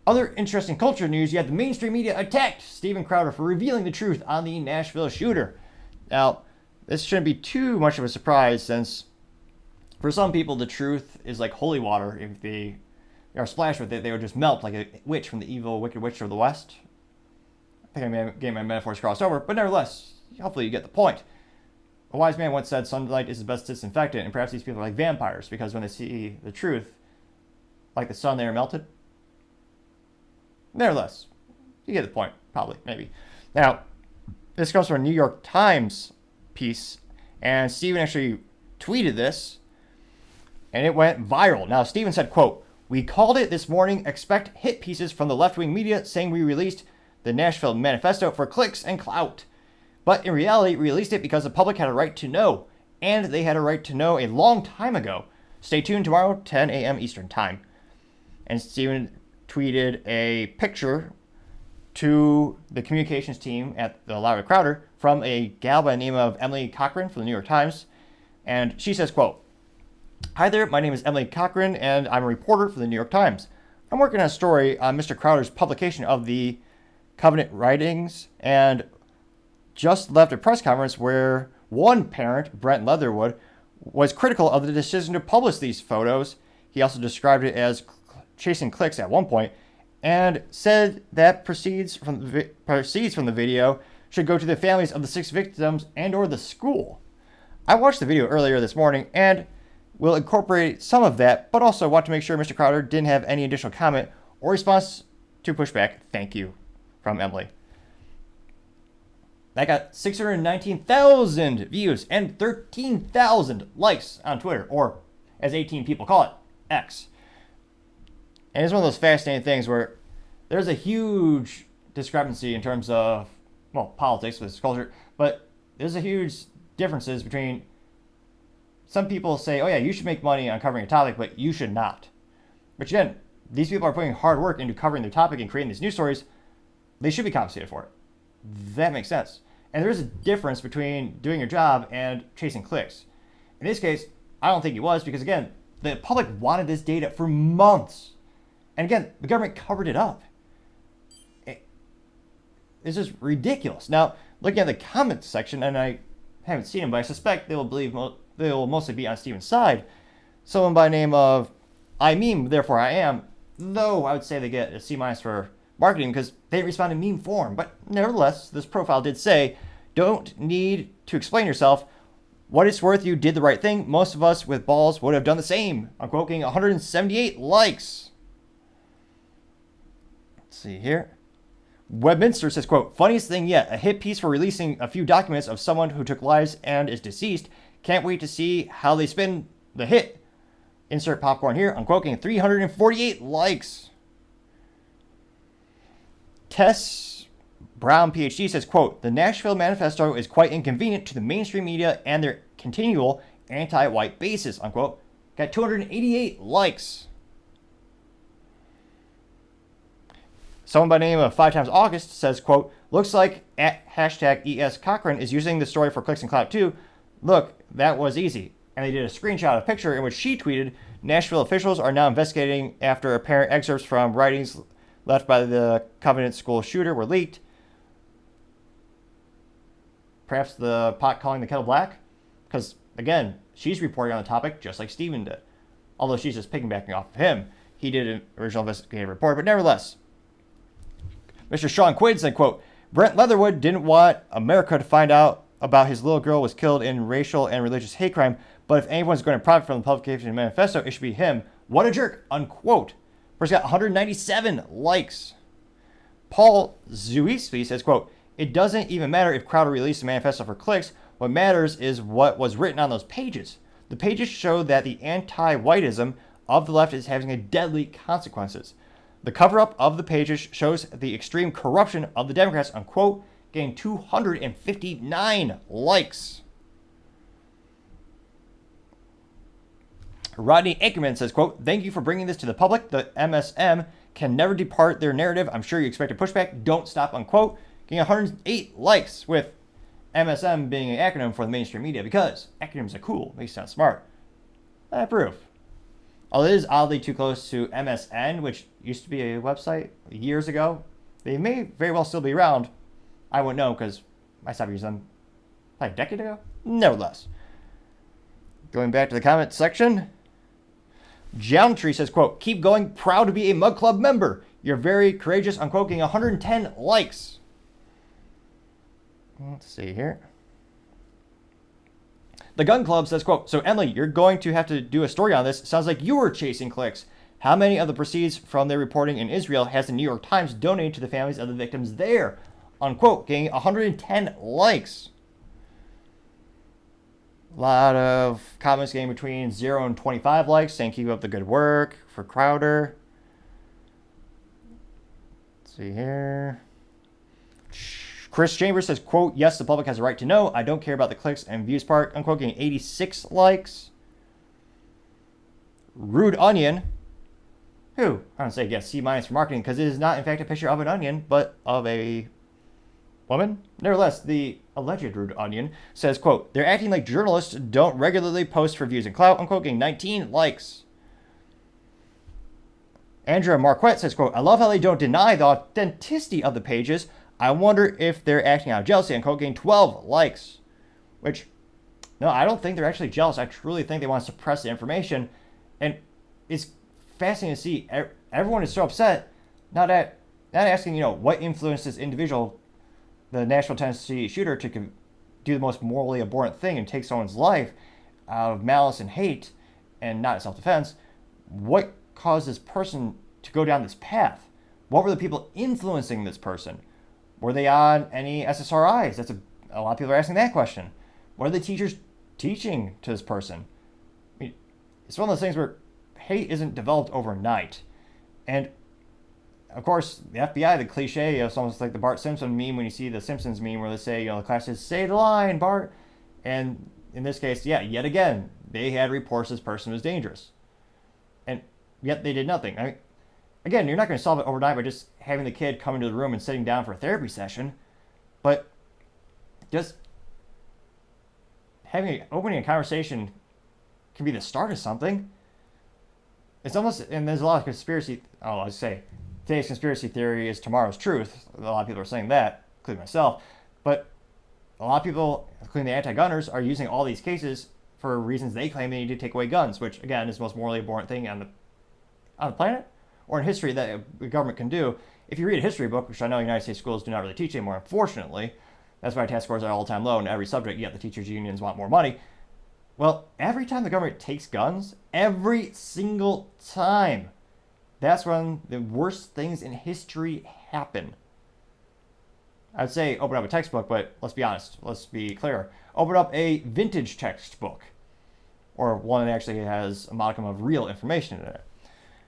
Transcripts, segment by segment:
Other interesting culture news, you had the mainstream media attacked Steven Crowder for revealing the truth on the Nashville shooter. Now, this shouldn't be too much of a surprise since for some people the truth is like holy water. If they are splashed with it, they would just melt like a witch from the evil wicked witch of the West. I think I'm getting my metaphors crossed over, but nevertheless, hopefully you get the point. A wise man once said sunlight is the best disinfectant, and perhaps these people are like vampires because when they see the truth, like the sun, they are melted. Nevertheless, you get the point, probably, maybe. Now, this comes from a New York Times piece, and Steven actually tweeted this, and it went viral. Now, Steven said, quote, "We called it this morning, expect hit pieces from the left-wing media saying we released the Nashville Manifesto for clicks and clout. But in reality, we released it because the public had a right to know, and they had a right to know a long time ago. Stay tuned tomorrow, 10 a.m. Eastern Time." And Steven tweeted a picture to the communications team at the Larry Crowder from a gal by the name of Emily Cochran from the New York Times. And she says, quote, "Hi there, my name is Emily Cochran, and I'm a reporter for the New York Times. I'm working on a story on Mr. Crowder's publication of the Covenant writings and just left a press conference where one parent, Brent Leatherwood, was critical of the decision to publish these photos. He also described it as chasing clicks at one point and said that proceeds from the video should go to the families of the 6 victims and or the school. I watched the video earlier this morning and will incorporate some of that, but also want to make sure Mr. Crowder didn't have any additional comment or response to pushback. Thank you," from Emily. That got 619,000 views and 13,000 likes on Twitter, or as 18 people call it, X. And it's one of those fascinating things where there's a huge discrepancy in terms of, well, politics with culture, but there's a huge differences between some people say, oh yeah, you should make money on covering a topic, but you should not. But again, these people are putting hard work into covering their topic and creating these news stories. They should be compensated for it. That makes sense. And there is a difference between doing your job and chasing clicks. In this case, I don't think he was because, again, the public wanted this data for months. And again, the government covered it up. It's just ridiculous. Now, looking at the comments section, and I haven't seen them, but I suspect they will mostly be on Steven's side. Someone by the name of I meme, therefore I am, though I would say they get a C- for marketing because they didn't respond in meme form. But nevertheless, this profile did say, "Don't need to explain yourself. What it's worth, you did the right thing. Most of us with balls would have done the same." Unquote, getting 178 likes. Let's see here. Webminster says, quote, "Funniest thing yet, a hit piece for releasing a few documents of someone who took lives and is deceased. Can't wait to see how they spin the hit. Insert popcorn here." Unquote, getting 348 likes. Tess Brown, PhD, says, quote, "The Nashville Manifesto is quite inconvenient to the mainstream media and their continual anti-white basis." Unquote. Got 288 likes. Someone by the name of 5 August says, quote, "Looks like at hashtag ES Cochran is using the story for clicks and clout too. Look, that was easy." And they did a screenshot of a picture in which she tweeted, "Nashville officials are now investigating after apparent excerpts from writings left by the Covenant school shooter were leaked." Perhaps the pot calling the kettle black? Because, again, she's reporting on the topic just like Steven did. Although she's just piggybacking off of him. He did an original investigative report, but nevertheless. Mr. Sean Quinn said, quote, "Brent Leatherwood didn't want America to find out about his little girl was killed in racial and religious hate crime, but if anyone's going to profit from the publication of the manifesto, it should be him. What a jerk," unquote. First got 197 likes. Paul Zuisvi says, quote, "It doesn't even matter if Crowder released the manifesto for clicks. What matters is what was written on those pages. The pages show that the anti-whiteism of the left is having a deadly consequences. The cover-up of the pages shows the extreme corruption of the Democrats," unquote, getting 259 likes. Rodney Ackerman says, quote, "Thank you for bringing this to the public. The MSM can never depart their narrative. I'm sure you expect a pushback. Don't stop," unquote, getting 108 likes, with MSM being an acronym for the mainstream media because acronyms are cool. They sound smart. I approve. Although it is oddly too close to MSN, which used to be a website years ago. They may very well still be around. I wouldn't know because I stopped using them like a decade ago. Nevertheless. Going back to the comment section. Geometry says, quote, keep going, proud to be a Mug Club member. You're very courageous, unquote, getting 110 likes. Let's see here. The Gun Club says, quote, so Emily, you're going to have to do a story on this. Sounds like you were chasing clicks. How many of the proceeds from their reporting in Israel has the New York Times donated to the families of the victims there? Unquote, getting 110 likes. A lot of comments getting between 0 and 25 likes, saying keep up the good work for Crowder. Let's see here. Chris Chambers says, quote, yes, the public has a right to know. I don't care about the clicks and views part. Unquote, getting 86 likes. Rude Onion, who, I don't say, yes, C- for marketing, because it is not, in fact, a picture of an onion, but of a woman. Nevertheless, the alleged Rude Onion says, quote, they're acting like journalists don't regularly post for views and clout. Unquote, getting 19 likes. Andrea Marquette says, quote, I love how they don't deny the authenticity of the pages. I wonder if they're acting out of jealousy. Unquote, getting 12 likes. Which, no, I don't think they're actually jealous. I truly think they want to suppress the information. And it's fascinating to see. Everyone is so upset. Not asking, what influenced this individual, the Nashville Tennessee shooter, to do the most morally abhorrent thing and take someone's life out of malice and hate and not self-defense. What caused this person to go down this path? What were the people influencing this person? Were they on any SSRIs? That's a lot of people are asking that question. What are the teachers teaching to this person? I mean, it's one of those things where hate isn't developed overnight. And, of course, the FBI, the cliche, it's almost like the Bart Simpson meme when you see the Simpsons meme where they say, the class says, say the line, Bart. And in this case, yet again, they had reports this person was dangerous. And yet they did nothing. I mean, again, you're not going to solve it overnight by just having the kid come into the room and sitting down for a therapy session. But just opening a conversation can be the start of something. It's almost, and there's a lot of conspiracy, I say, today's conspiracy theory is tomorrow's truth. A lot of people are saying that, including myself. But a lot of people, including the anti-gunners, are using all these cases for reasons they claim they need to take away guns, which, again, is the most morally abhorrent thing on the planet, or in history that the government can do. If you read a history book, which I know United States schools do not really teach anymore, unfortunately, that's why test scores are all-time low in every subject, yet the teachers' unions want more money. Well, every time the government takes guns, every single time, that's when the worst things in history happen. I'd say open up a textbook, but let's be honest. Let's be clear. Open up a vintage textbook, or one that actually has a modicum of real information in it.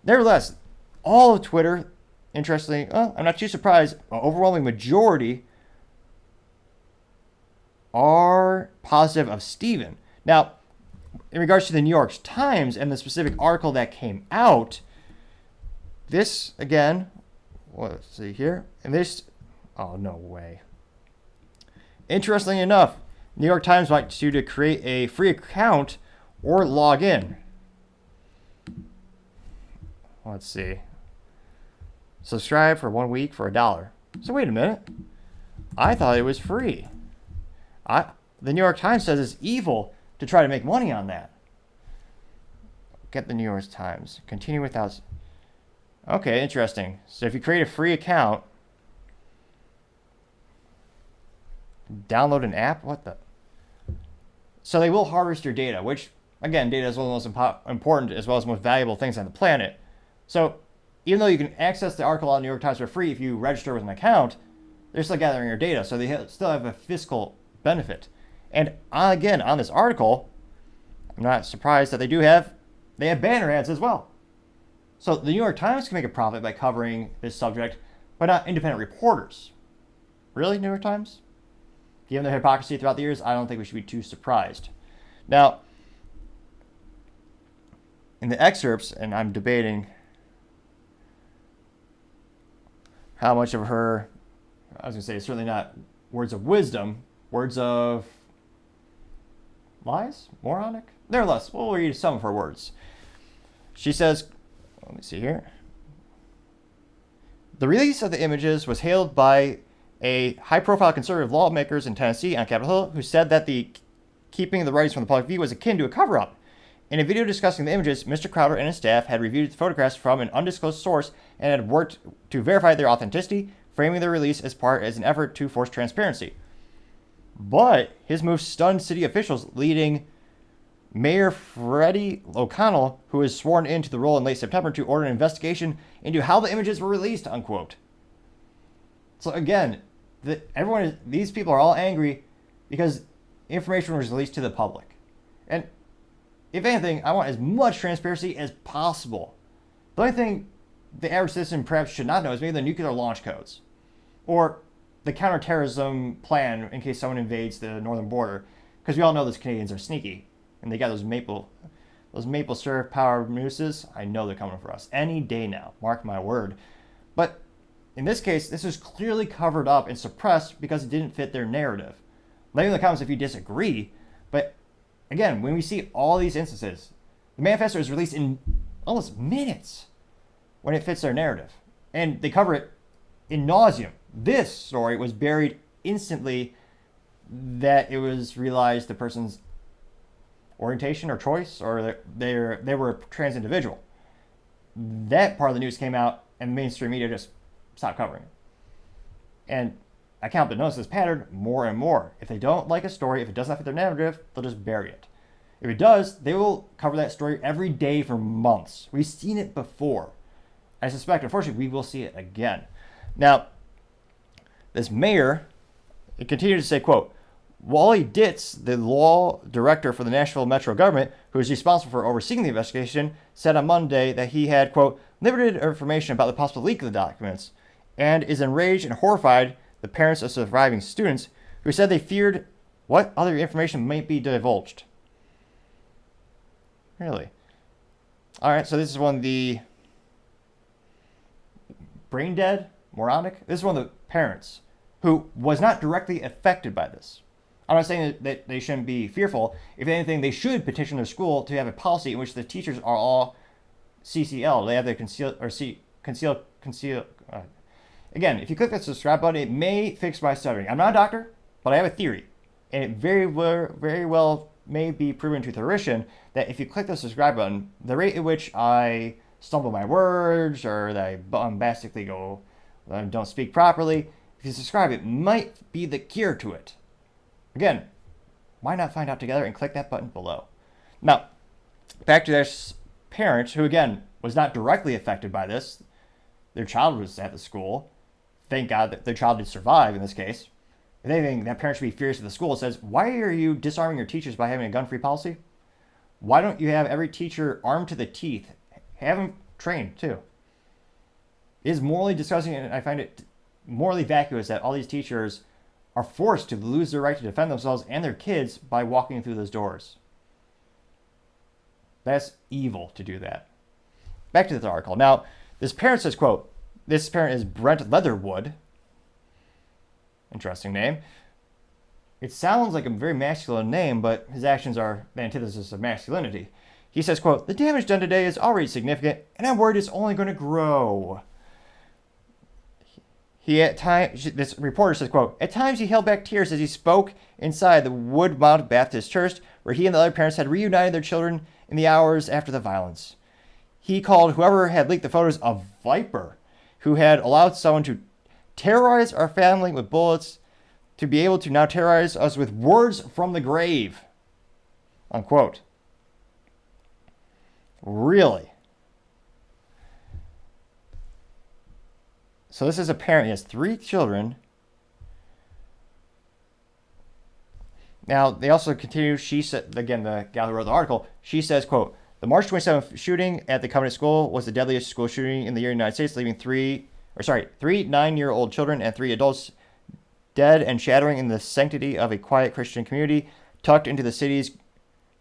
Nevertheless, all of Twitter, interestingly, I'm not too surprised, an overwhelming majority are positive of Stephen. Now, in regards to the New York Times and the specific article that came out, this, again, let's see here, and this, oh, no way. Interestingly enough, New York Times wants you to create a free account or log in. Let's see. Subscribe for 1 week for $1. So wait a minute. I thought it was free. The New York Times says it's evil to try to make money on that. Get the New York Times. Continue without... Okay, interesting. So if you create a free account, download an app? What the? So they will harvest your data, which, again, data is one of the most important as well as most valuable things on the planet. So even though you can access the article on New York Times for free if you register with an account, they're still gathering your data, so they still have a fiscal benefit. And again, on this article, I'm not surprised that they have banner ads as well. So the New York Times can make a profit by covering this subject, but not independent reporters. Really, New York Times? Given their hypocrisy throughout the years, I don't think we should be too surprised. Now, in the excerpts, and I'm debating how much of her, I was going to say, certainly not words of wisdom, words of lies? Moronic? Nevertheless, we'll read some of her words. She says, let me see here. The release of the images was hailed by a high-profile conservative lawmakers in Tennessee on Capitol Hill who said that the keeping the writings from the public view was akin to a cover-up. In a video discussing the images, Mr. Crowder and his staff had reviewed the photographs from an undisclosed source and had worked to verify their authenticity, framing their release as an effort to force transparency. But his move stunned city officials, leading Mayor Freddie O'Connell, who was sworn into the role in late September, to order an investigation into how the images were released, unquote. So again, these people are all angry because information was released to the public. And if anything, I want as much transparency as possible. The only thing the average citizen perhaps should not know is maybe the nuclear launch codes or the counterterrorism plan in case someone invades the northern border, because we all know those Canadians are sneaky and they got those maple syrup powered mooses. I know they're coming for us any day now, mark my word. But in this case, this is clearly covered up and suppressed because it didn't fit their narrative. Let me know in the comments if you disagree, but again, when we see all these instances, the manifesto is released in almost minutes when it fits their narrative, and they cover it in nauseum. This story was buried instantly that it was realized the person's orientation or choice, or they were a trans individual. That part of the news came out, and the mainstream media just stopped covering it. And I can't but notice this pattern more and more. If they don't like a story, if it does not fit their narrative, they'll just bury it. If it does, they will cover that story every day for months. We've seen it before. I suspect, unfortunately, we will see it again. Now, this mayor, it continued to say, quote, Wally Ditz, the law director for the Nashville Metro government, who is responsible for overseeing the investigation, said on Monday that he had, quote, limited information about the possible leak of the documents and is enraged and horrified the parents of surviving students who said they feared what other information might be divulged. Really? All right, so this is one of the brain dead, moronic. This is one of the parents who was not directly affected by this. I'm not saying that they shouldn't be fearful. If anything, they should petition their school to have a policy in which the teachers are all CCL. They have the conceal. Again, if you click that subscribe button, it may fix my stuttering. I'm not a doctor, but I have a theory, and it very well may be proven to fruition that if you click the subscribe button, the rate at which I stumble my words or that I bombastically don't speak properly, if you subscribe, it might be the cure to it. Again, why not find out together and click that button below? Now, back to this parent who, again, was not directly affected by this. Their child was at the school. Thank God that their child did survive in this case. If anything, that parent should be furious at the school. It says, why are you disarming your teachers by having a gun-free policy? Why don't you have every teacher armed to the teeth? Have them trained, too. It is morally disgusting, and I find it morally vacuous that all these teachers are forced to lose their right to defend themselves and their kids by walking through those doors. That's evil to do that. Back to this article. Now, this parent says, quote, this parent is Brent Leatherwood. Interesting name. It sounds like a very masculine name, but his actions are the antithesis of masculinity. He says, quote, the damage done today is already significant, and I'm worried it's only going to grow. This reporter says, quote, at times he held back tears as he spoke inside the Woodmount Baptist Church, where he and the other parents had reunited their children in the hours after the violence. He called whoever had leaked the photos a viper, who had allowed someone to terrorize our family with bullets to be able to now terrorize us with words from the grave. Unquote. Really? So this is a parent. He has 3 children. Now, they also continue. She said, again, the gal who wrote the article, she says, quote, the March 27th shooting at the Covenant School was the deadliest school shooting in the United States, leaving 3 9-year-old children and 3 adults dead and shattering in the sanctity of a quiet Christian community tucked into the city's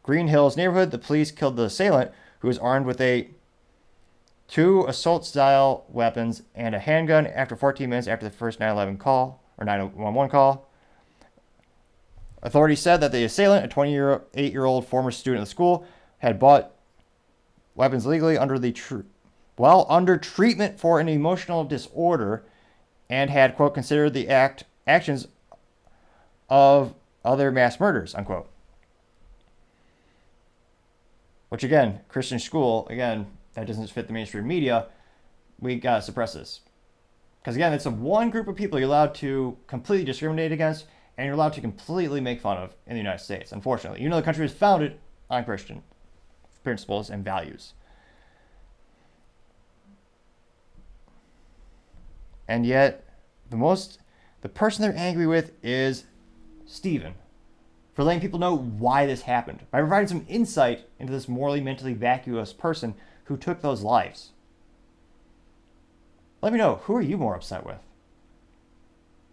Green Hills neighborhood. The police killed the assailant, who was armed with 2 assault-style weapons and a handgun after 14 minutes after the first 911 call. Authorities said that the assailant, a 28-year-old former student of the school, had bought weapons legally under treatment for an emotional disorder, and had, quote, considered the actions of other mass murders, unquote. Which, again, Christian school, again, that doesn't fit the mainstream media. We gotta suppress this. Because, again, it's a one group of people you're allowed to completely discriminate against, and you're allowed to completely make fun of in the United States, unfortunately. You know, the country was founded on Christian principles and values. And yet, the person they're angry with is Stephen, for letting people know why this happened, by providing some insight into this morally, mentally vacuous person who took those lives. Let me know, who are you more upset with?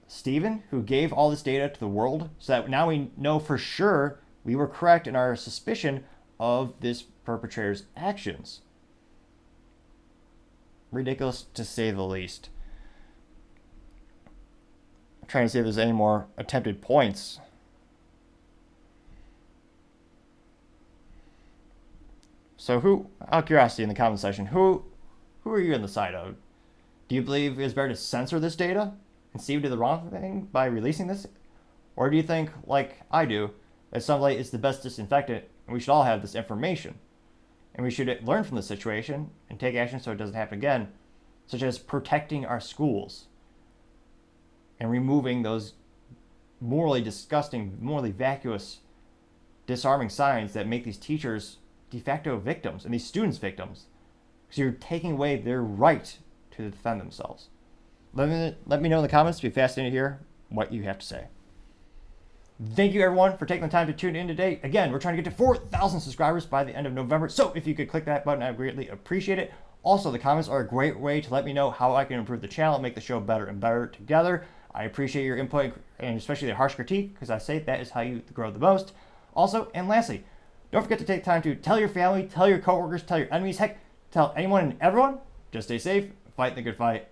Stephen, who gave all this data to the world so that now we know for sure we were correct in our suspicion of this perpetrator's actions. Ridiculous, to say the least. I'm trying to see if there's any more attempted points. So who, out of curiosity in the comment section, who are you on the side of? Do you believe it's better to censor this data and Steve did the wrong thing by releasing this? Or do you think, like I do, that sunlight is the best disinfectant and we should all have this information? And we should learn from the situation and take action so it doesn't happen again, such as protecting our schools and removing those morally disgusting, morally vacuous, disarming signs that make these teachers de facto victims and these students victims, because you're taking away their right to defend themselves. Let me know in the comments. It'd be fascinating to hear what you have to say. Thank you, everyone, for taking the time to tune in today. Again, we're trying to get to 4,000 subscribers by the end of November, so if you could click that button, I'd greatly appreciate it. Also, the comments are a great way to let me know how I can improve the channel and make the show better and better together. I appreciate your input, and especially the harsh critique, because I say that is how you grow the most. Also, and lastly, don't forget to take time to tell your family, tell your coworkers, tell your enemies, heck, tell anyone and everyone. Just stay safe, fight the good fight,